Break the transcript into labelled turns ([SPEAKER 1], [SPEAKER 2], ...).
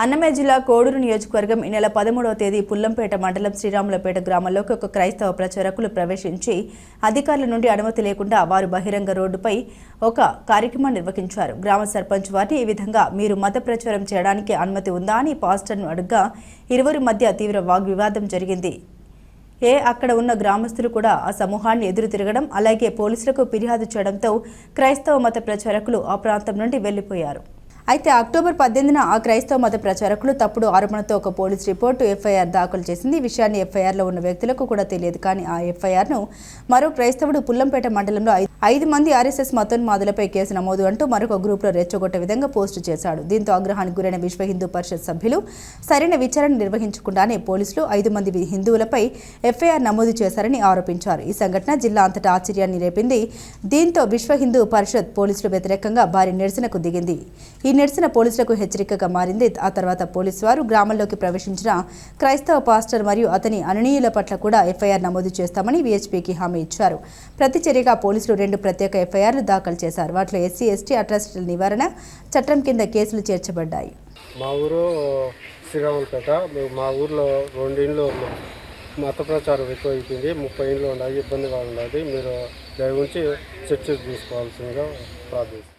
[SPEAKER 1] అన్నమయ్య జిల్లా కోడూరు నియోజకవర్గం ఈ నెల 13వ తేదీ పుల్లంపేట మండలం శ్రీరాములపేట గ్రామంలోకి ఒక క్రైస్తవ ప్రచారకులు ప్రవేశించి అధికారుల నుండి అనుమతి లేకుండా వారు బహిరంగ రోడ్డుపై ఒక కార్యక్రమం నిర్వహించారు. గ్రామ సర్పంచ్ వారిని ఈ విధంగా మీరు మత ప్రచారం చేయడానికి అనుమతి ఉందా అని పాస్టర్ను అడగ్గా ఇరువురి మధ్య తీవ్ర వాగ్వివాదం జరిగింది. అక్కడ ఉన్న గ్రామస్తులు కూడా ఆ సమూహాన్ని ఎదురు తిరగడం, అలాగే పోలీసులకు ఫిర్యాదు చేయడంతో క్రైస్తవ మత ప్రచారకులు ఆ ప్రాంతం నుండి వెళ్లిపోయారు. అయితే అక్టోబర్ 18న ఆ క్రైస్తవ మత ప్రచారకులు తప్పుడు ఆరోపణతో ఒక పోలీస్ రిపోర్టు ఎఫ్ఐఆర్ దాఖలు చేసింది. ఈ విషయాన్ని ఎఫ్ఐఆర్లో ఉన్న వ్యక్తులకు కూడా తెలియదు. కానీ ఆ ఎఫ్ఐఆర్ను మరో క్రైస్తవుడు పుల్లంపేట మండలంలో 5 మంది ఆర్ఎస్ఎస్ మతోన్మాదులపై కేసు నమోదు అంటూ మరొక గ్రూప్లో రెచ్చగొట్టే విధంగా పోస్టు చేశాడు. దీంతో ఆగ్రహానికి గురైన విశ్వ హిందూ పరిషత్ సభ్యులు సరైన విచారణ నిర్వహించకుండానే పోలీసులు 5 మంది హిందువులపై ఎఫ్ఐఆర్ నమోదు చేశారని ఆరోపించారు. ఈ సంఘటన జిల్లా అంతటా ఆశ్చర్యాన్ని రేపింది. దీంతో విశ్వ హిందూ పరిషత్ పోలీసులు వ్యతిరేకంగా భారీ నిరసనకు దిగింది. ఈ నిరసన పోలీసులకు హెచ్చరికగా మారింది. ఆ తర్వాత పోలీసు వారు గ్రామంలోకి ప్రవేశించిన క్రైస్తవ పాస్టర్ మరియు అతని అనునీయుల పట్ల కూడా ఎఫ్ఐఆర్ నమోదు చేస్తామని విహెచ్పీకి హామీ ఇచ్చారు. ప్రతి చర్యగా పోలీసులు 2 ప్రత్యేక ఎఫ్ఐఆర్లు దాఖలు చేశారు. వాటిలో ఎస్సీ ఎస్టీ అట్రాసిటీల నివారణ చట్టం కింద కేసులు చేర్చబడ్డాయి.
[SPEAKER 2] మా ఊరు శ్రీరాములపేట. మా ఊర్లో 2 ఇండ్లు మత ప్రచారం ఎక్కువ అయిపోయింది. 30 ఇండ్లు ఉన్నాయి. ఇబ్బందిగా ఉన్నది. మీరు దయ ఉంచి చర్చ తీసుకోవాల్సిందిగా ప్రార్థిస్తున్నాను.